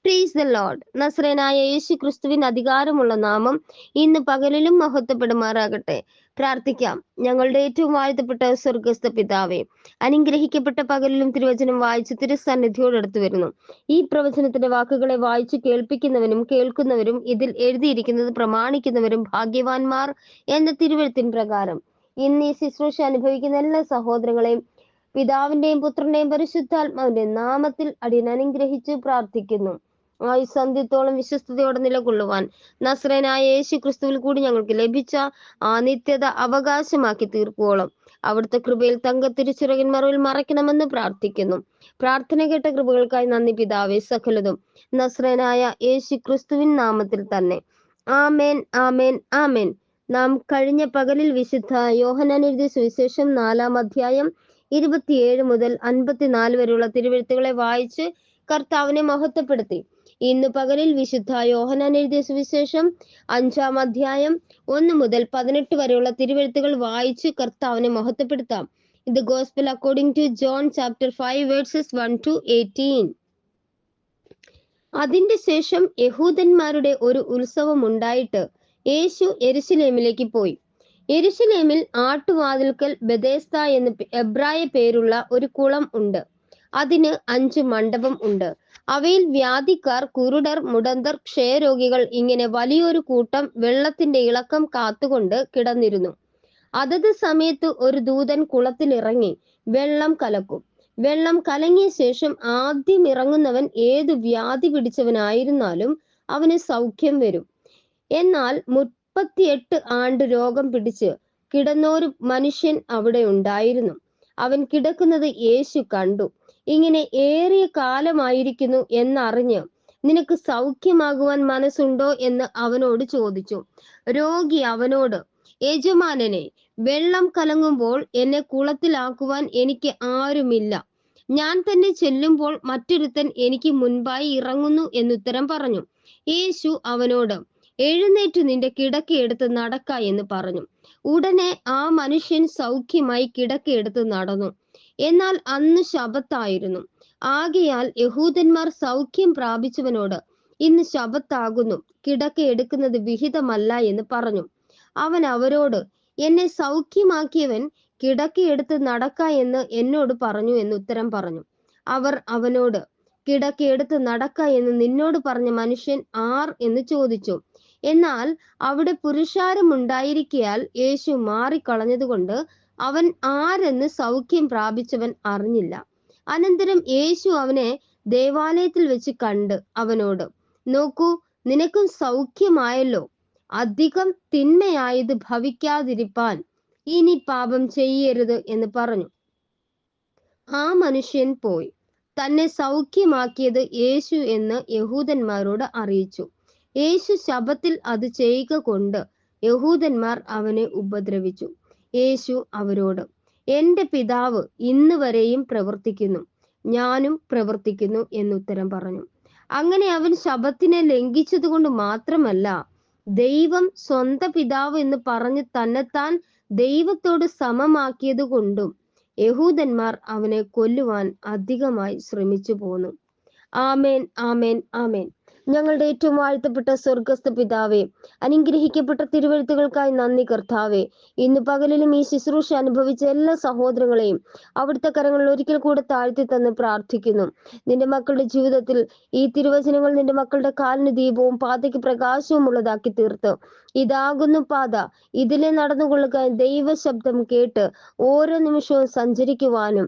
Price the lord. നസ്രേനായ യേശു ക്രിസ്തുവിൻ അധികാരമുള്ള നാമം ഇന്ന് പകലിലും മഹത്വപ്പെടുമാറാകട്ടെ. പ്രാർത്ഥിക്കാം. ഞങ്ങളുടെ ഏറ്റവും വാഴ്ത്തപ്പെട്ട സ്വർഗസ്ഥ പിതാവേ, അനുഗ്രഹിക്കപ്പെട്ട പകലിലും തിരുവചനം വായിച്ച് തിരുസന്നിധിയോടടുത്ത് വരുന്നു. ഈ പ്രവചനത്തിന്റെ വാക്കുകളെ വായിച്ചു കേൾപ്പിക്കുന്നവനും കേൾക്കുന്നവരും ഇതിൽ എഴുതിയിരിക്കുന്നത് പ്രമാണിക്കുന്നവരും ഭാഗ്യവാന്മാർ എന്ന തിരുവഴുത്തിൻ പ്രകാരം ഇന്ന് ഈ ശുശ്രൂഷ അനുഭവിക്കുന്ന എല്ലാ സഹോദരങ്ങളെയും പിതാവിന്റെയും പുത്രന്റെയും പരിശുദ്ധാത്മാവിന്റെയും നാമത്തിൽ അടിയൻ അനുഗ്രഹിച്ച് പ്രാർത്ഥിക്കുന്നു. ആയുസന്ധ്യത്തോളം വിശ്വസ്തയോടെ നിലകൊള്ളുവാൻ നസ്രേനായ യേശു ക്രിസ്തുവിൽ കൂടി ഞങ്ങൾക്ക് ലഭിച്ച ആ നിത്യത അവകാശമാക്കി തീർക്കുവോളം അവിടുത്തെ കൃപയിൽ തങ്കത്തിരിച്ചിറകിൻ മറവിൽ മറയ്ക്കണമെന്ന് പ്രാർത്ഥിക്കുന്നു. പ്രാർത്ഥന കേട്ട കൃപകൾക്കായി നന്ദി പിതാവേ. സകലതും നസ്രേനായ യേശു ക്രിസ്തുവിൻ നാമത്തിൽ തന്നെ. ആമേൻ, ആമേൻ, ആമേൻ. നാം കഴിഞ്ഞ പകലിൽ വിശുദ്ധ യോഹന്നാൻ എഴുതിയ സുവിശേഷം 4-ാം അധ്യായം 27 മുതൽ 54 വരെയുള്ള തിരുവെഴുത്തുകളെ വായിച്ച് കർത്താവിനെ മഹത്വപ്പെടുത്തി. ഇന്ന് പകലിൽ വിശുദ്ധ യോഹന്നാൻ എഴുതിയ സുവിശേഷം 5-ാം അധ്യായം 1 മുതൽ 18 വരെയുള്ള തിരുവെഴുത്തുകൾ വായിച്ച് കർത്താവിനെ മഹത്വപ്പെടുത്താം. ഇത് gospel according to John chapter 5 verses 1 to 18. അതിന്റെ ശേഷം യഹൂദന്മാരുടെ ഒരു ഉത്സവം ഉണ്ടായിട്ട് യേശു യെരുശലേമിലേക്ക് പോയി. യെരുശലേമിൽ ആട്ടുവാതിൽക്കൽ ബെഥേസ്ദ എന്ന് എബ്രായ പേരുള്ള ഒരു കുളം ഉണ്ട്. അതിന് 5 മണ്ഡപം ഉണ്ട്. അവയിൽ വ്യാധിക്കാർ, കുരുടർ, മുടന്തർ, ക്ഷയരോഗികൾ ഇങ്ങനെ വലിയൊരു കൂട്ടം വെള്ളത്തിന്റെ ഇളക്കം കാത്തുകൊണ്ട് കിടന്നിരുന്നു. അതത് സമയത്ത് ഒരു ദൂതൻ കുളത്തിലിറങ്ങി വെള്ളം കലക്കും. വെള്ളം കലങ്ങിയ ശേഷം ആദ്യം ഇറങ്ങുന്നവൻ ഏതു വ്യാധി പിടിച്ചവനായിരുന്നാലും അവന് സൗഖ്യം വരും. എന്നാൽ 38 ആണ്ട് രോഗം പിടിച്ച് കിടന്നൊരു മനുഷ്യൻ അവിടെ ഉണ്ടായിരുന്നു. അവൻ കിടക്കുന്നത് യേശു കണ്ടു. ഇങ്ങനെ ഏറിയ കാലമായിരിക്കുന്നു എന്നറിഞ്ഞ്, നിനക്ക് സൗഖ്യമാകുവാൻ മനസ്സുണ്ടോ എന്ന് അവനോട് ചോദിച്ചു. രോഗി അവനോട്, യജമാനനെ, വെള്ളം കലങ്ങുമ്പോൾ എന്നെ കുളത്തിലാക്കുവാൻ എനിക്ക് ആരുമില്ല. ഞാൻ തന്നെ ചെല്ലുമ്പോൾ മറ്റൊരുത്തൻ എനിക്ക് മുൻപായി ഇറങ്ങുന്നു എന്നുത്തരം പറഞ്ഞു. യേശു അവനോട്, എഴുന്നേറ്റ് നിന്റെ കിടക്കയെടുത്ത് നടക്ക എന്ന് പറഞ്ഞു. ഉടനെ ആ മനുഷ്യൻ സൗഖ്യമായി കിടക്കയെടുത്ത് നടന്നു. എന്നാൽ അന്ന് ശബ്ബത്തായിരുന്നു. ആകയാൽ യഹൂദന്മാർ സൗഖ്യം പ്രാപിച്ചവനോട്, ഇന്ന് ശബ്ബത്താകുന്നു, കിടക്കയെടുക്കുന്നത് വിഹിതമല്ല എന്ന് പറഞ്ഞു. അവൻ അവരോട്, എന്നെ സൗഖ്യമാക്കിയവൻ കിടക്കയെടുത്ത് നടക്ക എന്ന് എന്നോട് പറഞ്ഞു എന്ന് ഉത്തരം പറഞ്ഞു. അവർ അവനോട്, കിടക്കയെടുത്ത് നടക്ക എന്ന് നിന്നോട് പറഞ്ഞ മനുഷ്യൻ ആർ എന്ന് ചോദിച്ചു. എന്നാൽ അവിടെ പുരുഷാരം ഉണ്ടായിരിക്കയാൽ യേശു മാറിക്കളഞ്ഞതുകൊണ്ട് അവൻ ആരെന്ന് സൗഖ്യം പ്രാപിച്ചവൻ അറിഞ്ഞില്ല. അനന്തരം യേശു അവനെ ദേവാലയത്തിൽ വെച്ച് കണ്ട് അവനോട്, നോക്കൂ, നിനക്കും സൗഖ്യമായല്ലോ. അധികം തിന്മയായത് ഭവിക്കാതിരിപ്പാൻ ഇനി പാപം ചെയ്യരുത് എന്ന് പറഞ്ഞു. ആ മനുഷ്യൻ പോയി തന്നെ സൗഖ്യമാക്കിയത് യേശു എന്ന് യഹൂദന്മാരോട് അറിയിച്ചു. യേശു ശബ്ബത്തിൽ അത് ചെയ്യുക കൊണ്ട് യഹൂദന്മാർ അവനെ ഉപദ്രവിച്ചു. യേശു അവരോട്, എന്റെ പിതാവ് ഇന്ന് വരെയും പ്രവർത്തിക്കുന്നു, ഞാനും പ്രവർത്തിക്കുന്നു എന്നുത്തരം പറഞ്ഞു. അങ്ങനെ അവൻ ശബ്ബത്തിനെ ലംഘിച്ചത് കൊണ്ട് മാത്രമല്ല, ദൈവം സ്വന്തം പിതാവ് എന്ന് പറഞ്ഞ് തന്നെത്താൻ ദൈവത്തോട് സമമാക്കിയത് കൊണ്ടും യഹൂദന്മാർ അവനെ കൊല്ലുവാൻ അധികമായി ശ്രമിച്ചു പോന്നു. ആമേൻ, ആമേൻ, ആമേൻ. ഞങ്ങളുടെ ഏറ്റവും വാഴ്ത്തപ്പെട്ട സ്വർഗസ്ഥ പിതാവേ, അനുഗ്രഹിക്കപ്പെട്ട തിരുവെഴുത്തുകൾക്കായി നന്ദി കർത്താവേ. ഇന്ന് പകലിലും ഈ ശുശ്രൂഷ അനുഭവിച്ച എല്ലാ സഹോദരങ്ങളെയും അവിടുത്തെ കരങ്ങളിൽ ഒരിക്കൽ കൂടെ താഴ്ത്തി തന്ന് പ്രാർത്ഥിക്കുന്നു. നിന്റെ മക്കളുടെ ജീവിതത്തിൽ ഈ തിരുവചനങ്ങൾ നിന്റെ മക്കളുടെ കാലിന് ദീപവും പാതയ്ക്ക് പ്രകാശവും ഉള്ളതാക്കി തീർത്ത്, ഇതാകുന്നു പാത, ഇതിലെ നടന്നുകൊള്ളുക, ദൈവ ശബ്ദം കേട്ട് ഓരോ നിമിഷവും സഞ്ചരിക്കുവാനും,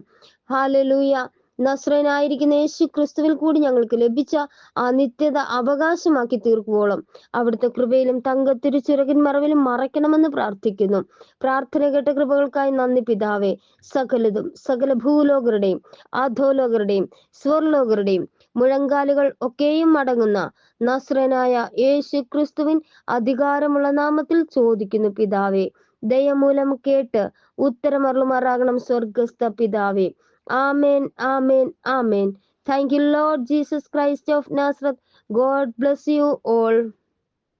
ഹല്ലേലൂയ, നസ്രേനായിരിക്കുന്ന യേശു ക്രിസ്തുവിൽ കൂടി ഞങ്ങൾക്ക് ലഭിച്ച ആ നിത്യത അവകാശമാക്കി തീർക്കുവോളം അവിടുത്തെ കൃപയിലും തങ്കത്തിരിച്ചിറകിൻ മറവിലും മറയ്ക്കണമെന്ന് പ്രാർത്ഥിക്കുന്നു. പ്രാർത്ഥന കേട്ട കൃപകൾക്കായി നന്ദി പിതാവേ. സകലതും സകല ഭൂലോകരുടെയും അധോലോകരുടെയും സ്വർലോകരുടെയും മുഴങ്കാലുകൾ ഒക്കെയും അടങ്ങുന്ന നസ്രേനായ യേശു ക്രിസ്തുവിൻ അധികാരമുള്ള നാമത്തിൽ ചോദിക്കുന്നു പിതാവേ. ദയമൂലം കേട്ട് ഉത്തരമരുളുമാറാകണം സ്വർഗസ്ഥ പിതാവേ. Amen, amen, amen. Thank you, Lord Jesus Christ of Nazareth. God bless you all.